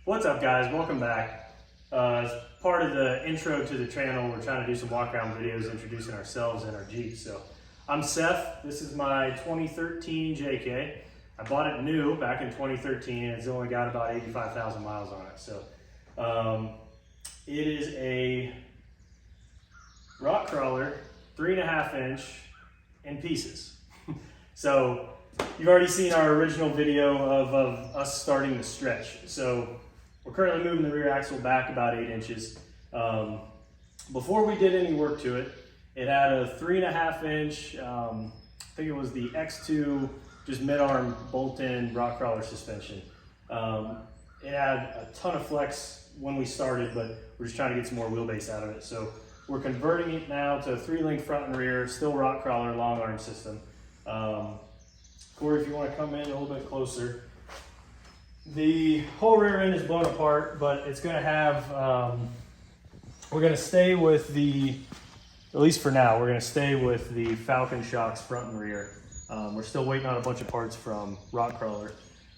What's up, guys? Welcome back. As part of the intro to the channel, we're trying to do some walk around videos introducing ourselves and our Jeep. So I'm Seth. This is my 2013 JK. I bought it new back in 2013 and it's only got about 85,000 miles on it. So it is a rock crawler, 3.5 inch in pieces. So you've already seen our original video of us starting the stretch. So we're currently moving the rear axle back about 8 inches. Before we did any work to it, it had a 3.5 inch, I think it was the X2, just mid-arm bolt-in rock crawler suspension. It had a ton of flex when we started, but we're just trying to get some more wheelbase out of it. So we're converting it now to a 3-link front and rear, still rock crawler, long arm system. Corey, if you want to come in a little bit closer. The whole rear end is blown apart, but it's going to have, we're going to stay with the, at least for now, we're going to stay with the Falcon shocks front and rear. We're still waiting on a bunch of parts from rock crawler,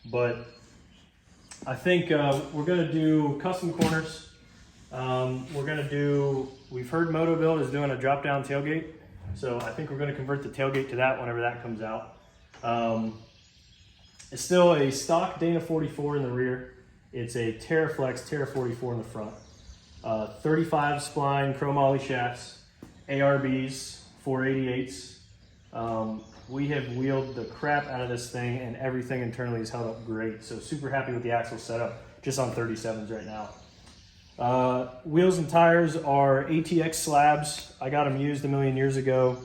but I think we're going to do custom corners. We're going to do, we've heard MotoBuild is doing a drop down tailgate. So I think we're going to convert the tailgate to that whenever that comes out. It's still a stock Dana 44 in the rear. It's a TerraFlex Terra 44 in the front. 35 spline chromoly shafts, ARBs, 488s. We have wheeled the crap out of this thing and everything internally is held up great. So super happy with the axle setup, just on 37s right now. Wheels and tires are ATX slabs. I got them used a million years ago.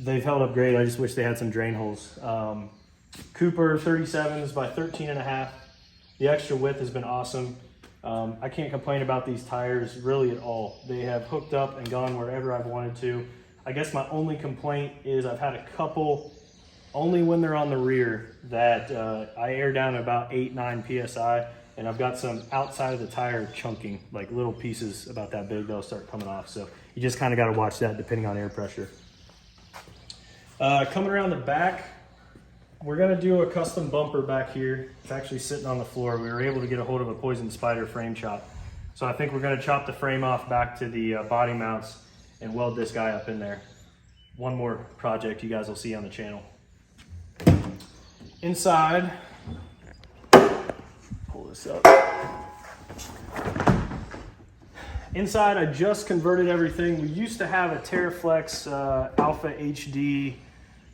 They've held up great. I just wish they had some drain holes. Cooper 37s by 13.5. The extra width has been awesome. I can't complain about these tires really at all. They have hooked up and gone wherever I've wanted to. I guess my only complaint is I've had a couple, only when they're on the rear, that I air down about 8-9 PSI, and I've got some outside of the tire chunking, like little pieces about that big, they'll start coming off. So you just kind of got to watch that depending on air pressure. Coming around the back, we're going to do a custom bumper back here. It's actually sitting on the floor. We were able to get a hold of a Poison Spider frame chop. So I think we're going to chop the frame off back to the body mounts and weld this guy up in there. One more project you guys will see on the channel. Inside, pull this up. Inside, I just converted everything. We used to have a TerraFlex Alpha HD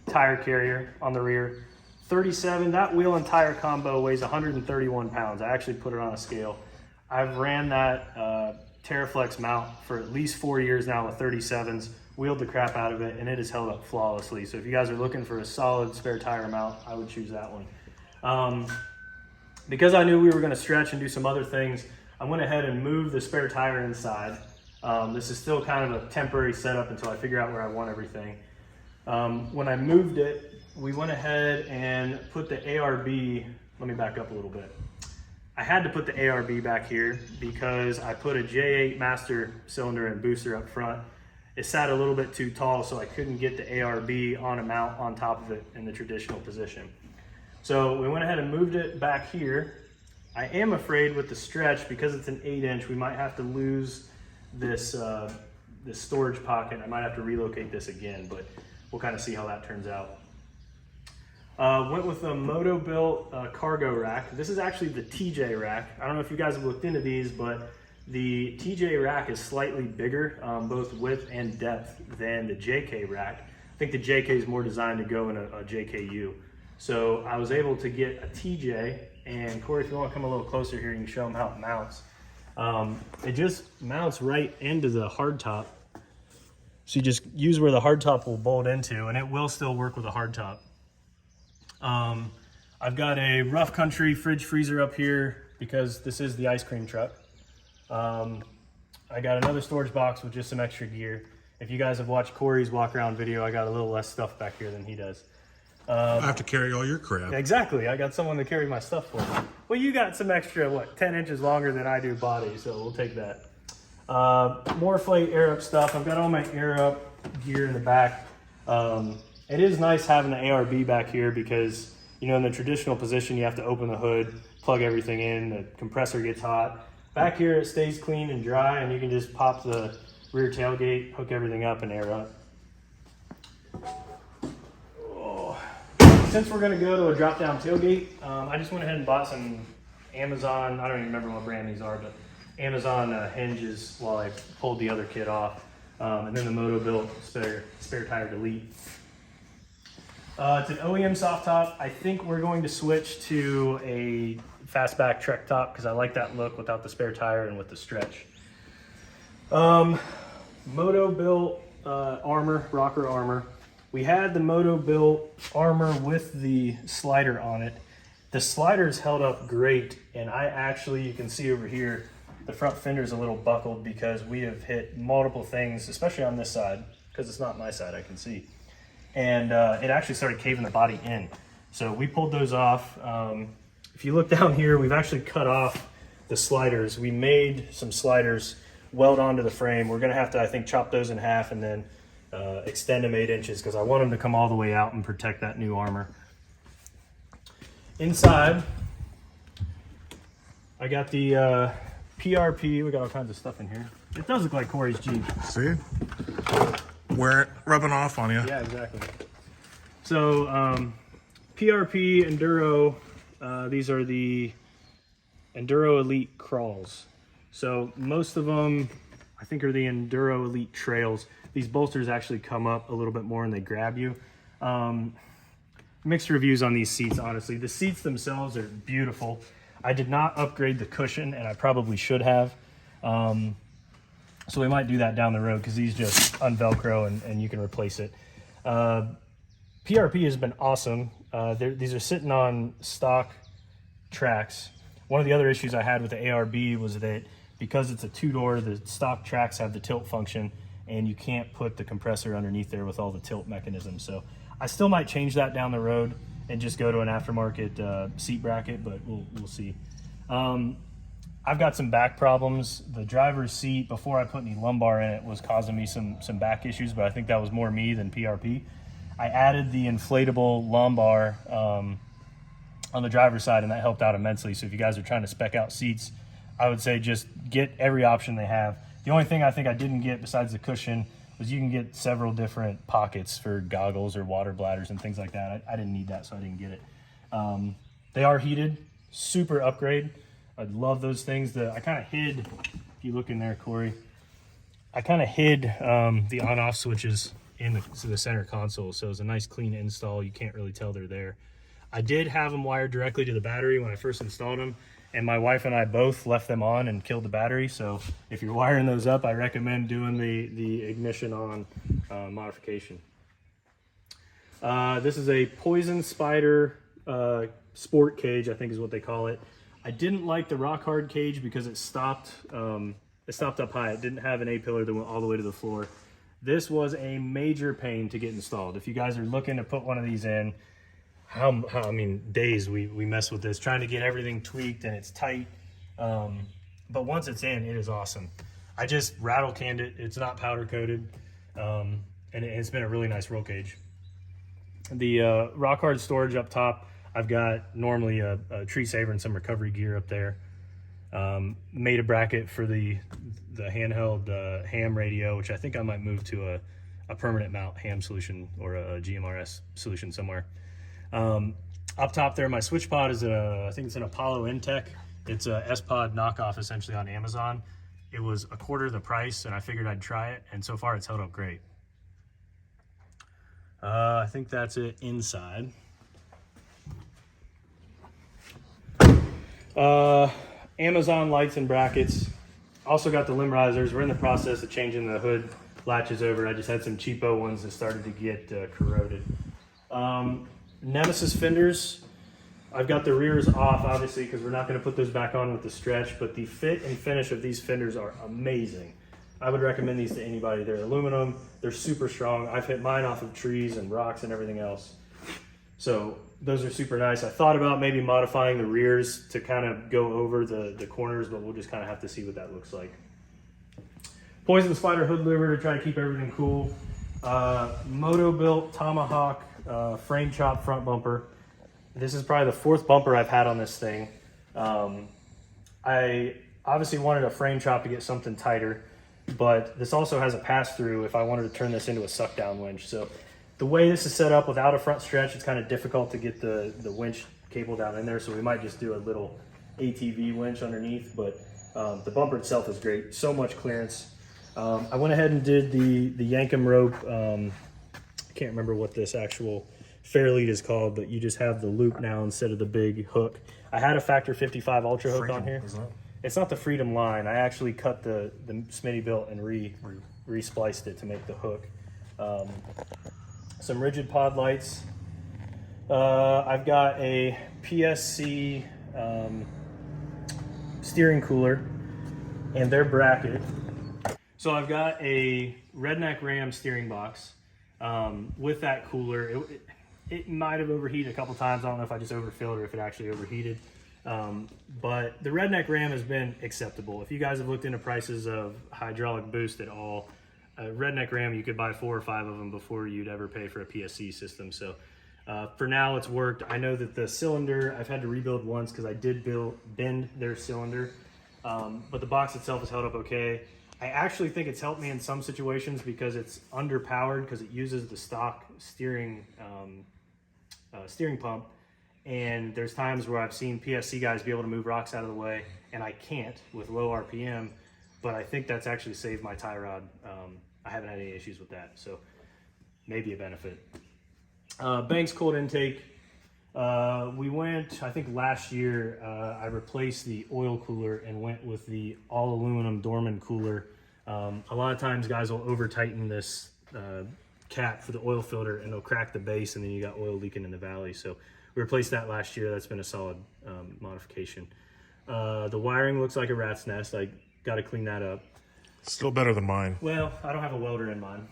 tire carrier on the rear. 37, that wheel and tire combo weighs 131 pounds. I actually put it on a scale. I've ran that TerraFlex mount for at least 4 years now with 37s, wheeled the crap out of it, and it has held up flawlessly. So if you guys are looking for a solid spare tire mount, I would choose that one. Because I knew we were gonna stretch and do some other things, I went ahead and moved the spare tire inside. This is still kind of a temporary setup until I figure out where I want everything. When I moved it, we went ahead and put the ARB, let me back up a little bit. I had to put the ARB back here because I put a J8 master cylinder and booster up front. It sat a little bit too tall, so I couldn't get the ARB on a mount on top of it in the traditional position. So we went ahead and moved it back here. I am afraid with the stretch, because it's an 8 inch, we might have to lose this, this storage pocket. I might have to relocate this again, but we'll kind of see how that turns out. Went with a MotoBuilt cargo rack. This is actually the TJ rack. I don't know if you guys have looked into these, but the TJ rack is slightly bigger, both width and depth, than the JK rack. I think the JK is more designed to go in a JKU. So I was able to get a TJ, and Corey, if you want to come a little closer here, you can show them how it mounts. It just mounts right into the hardtop. So you just use where the hardtop will bolt into, and it will still work with a hardtop. I've got a rough country fridge freezer up here because this is the ice cream truck. I got another storage box with just some extra gear. If you guys have watched Corey's walk around video, I got a little less stuff back here than he does. I have to carry all your crap. Exactly. I got someone to carry my stuff for me. Well, you got some extra, what, 10 inches longer than I do body, so we'll take that. More Flate air up stuff. I've got all my air up gear in the back. It is nice having the ARB back here because You know, in the traditional position, you have to open the hood, plug everything in, the compressor gets hot. Back here, it stays clean and dry, and you can just pop the rear tailgate, hook everything up, and air up. Oh. Since we're gonna go to a drop-down tailgate, I just went ahead and bought some Amazon, I don't even remember what brand these are, but Amazon hinges while I pulled the other kit off. And then the Moto-Built spare tire delete. It's an OEM soft top. I think we're going to switch to a fastback Trek top because I like that look without the spare tire and with the stretch. Moto-Built armor, rocker armor. We had the Moto-Built armor with the slider on it. The slider's held up great, and I actually, you can see over here, the front fender's a little buckled because we have hit multiple things, especially on this side, because it's not my side, I can see. And it actually started caving the body in. So we pulled those off. If you look down here, we've actually cut off the sliders. We made some sliders weld onto the frame. We're gonna have to, I think, chop those in half and then extend them 8 inches because I want them to come all the way out and protect that new armor. Inside, I got the PRP. We got all kinds of stuff in here. It does look like Corey's Jeep. See? Rubbing off on you. Yeah, exactly. So, PRP Enduro, these are the Enduro Elite crawls. So most of them, I think, are the Enduro Elite trails. These bolsters actually come up a little bit more and they grab you. Mixed reviews on these seats, honestly. The seats themselves are beautiful. I did not upgrade the cushion, and I probably should have. So we might do that down the road because these just unvelcro and you can replace it. PRP has been awesome. These are sitting on stock tracks. One of the other issues I had with the ARB was that because it's a two-door, the stock tracks have the tilt function, and you can't put the compressor underneath there with all the tilt mechanisms. So I still might change that down the road and just go to an aftermarket seat bracket, but we'll see. I've got some back problems. The driver's seat, before I put any lumbar in it, was causing me some back issues, but I think that was more me than PRP. I added the inflatable lumbar on the driver's side, and that helped out immensely. So if you guys are trying to spec out seats, I would say just get every option they have. The only thing I think I didn't get besides the cushion was you can get several different pockets for goggles or water bladders and things like that. I didn't need that, so I didn't get it. They are heated, super upgrade. I love those things. I kind of hid, if you look in there, Corey, I kind of hid the on-off switches in the center console, so it's a nice clean install. You can't really tell they're there. I did have them wired directly to the battery when I first installed them, and my wife and I both left them on and killed the battery. So if you're wiring those up, I recommend doing the ignition on modification. This is a Poison Spider sport cage, I think is what they call it. I didn't like the rock hard cage because it stopped up high. It didn't have an A-pillar that went all the way to the floor. This was a major pain to get installed. If you guys are looking to put one of these in, I mean, days we mess with this, trying to get everything tweaked and it's tight. But once it's in, it is awesome. I just rattle canned it. It's not powder coated. And it's been a really nice roll cage. The rock hard storage up top, I've got normally a tree saver and some recovery gear up there. Made a bracket for the handheld ham radio, which I think I might move to a permanent mount ham solution or a GMRS solution somewhere. Up top there, my switch pod is I think it's an Apollo Intech. It's a S-Pod knockoff essentially on Amazon. It was a quarter the price and I figured I'd try it, and so far it's held up great. I think that's it inside. Amazon lights and brackets. Also got the limb risers. We're in the process of changing the hood latches over. I just had some cheapo ones that started to get corroded. Nemesis fenders. I've got the rears off, obviously, because we're not going to put those back on with the stretch, but the fit and finish of these fenders are amazing. I would recommend these to anybody. They're aluminum. They're super strong. I've hit mine off of trees and rocks and everything else. So those are super nice. I thought about maybe modifying the rears to kind of go over the corners, but we'll just kind of have to see what that looks like. Poison Spider hood louver to try to keep everything cool. Moto-Built Tomahawk frame chop front bumper. This is probably the fourth bumper I've had on this thing. I obviously wanted a frame chop to get something tighter, but this also has a pass-through if I wanted to turn this into a suck-down winch. So the way this is set up without a front stretch, it's kind of difficult to get the winch cable down in there, so we might just do a little ATV winch underneath, but the bumper itself is great. So much clearance. I went ahead and did the Yankum rope. I can't remember what this actual fair lead is called, but you just have the loop now instead of the big hook. I had a Factor 55 Ultra hook on here. It's not the Freedom line. I actually cut the Smittybilt and re-spliced it to make the hook. Some rigid pod lights. I've got a PSC steering cooler and their bracket. So I've got a Redneck Ram steering box with that cooler. It might have overheated a couple times. I don't know if I just overfilled or if it actually overheated. But the Redneck Ram has been acceptable. If you guys have looked into prices of hydraulic boost at all, Redneck Ram, you could buy 4 or 5 of them before you'd ever pay for a PSC system. So for now, it's worked. I know that the cylinder, I've had to rebuild once because I did bend their cylinder, but the box itself has held up okay. I actually think it's helped me in some situations because it's underpowered because it uses the stock steering pump. And there's times where I've seen PSC guys be able to move rocks out of the way, and I can't with low RPM, but I think that's actually saved my tie rod. I haven't had any issues with that, so maybe a benefit. Banks cold intake. We went, I think last year, I replaced the oil cooler and went with the all aluminum Dorman cooler. A lot of times guys will over tighten this cap for the oil filter and they'll crack the base and then you got oil leaking in the valley. So we replaced that last year. That's been a solid modification. The wiring looks like a rat's nest. I got to clean that up. Still better than mine. Well, I don't have a welder in mine.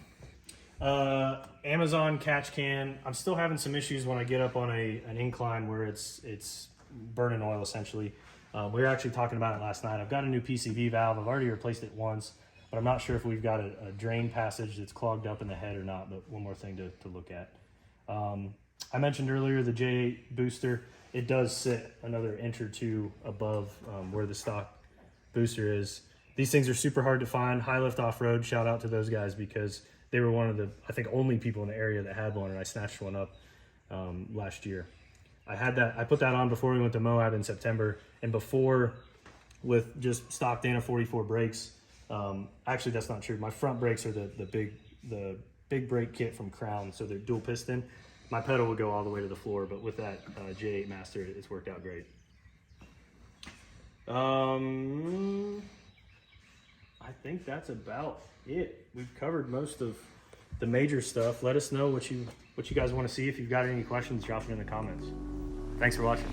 Amazon catch can. I'm still having some issues when I get up on an incline where it's burning oil essentially. We were actually talking about it last night. I've got a new PCV valve. I've already replaced it once, but I'm not sure if we've got a drain passage that's clogged up in the head or not, but one more thing to look at. I mentioned earlier the J8 booster. It does sit another inch or two above where the stock booster is. These things are super hard to find. High Lift Off-Road, shout out to those guys because they were one of the, I think, only people in the area that had one, and I snatched one up last year. I put that on before we went to Moab in September, and before with just stock Dana 44 brakes. Actually, that's not true. My front brakes are the big brake kit from Crown, so they're dual piston. My pedal would go all the way to the floor, but with that J8 Master, it's worked out great. I think that's about it. We've covered most of the major stuff. Let us know what you guys want to see. If you've got any questions, drop them in the comments. Thanks for watching.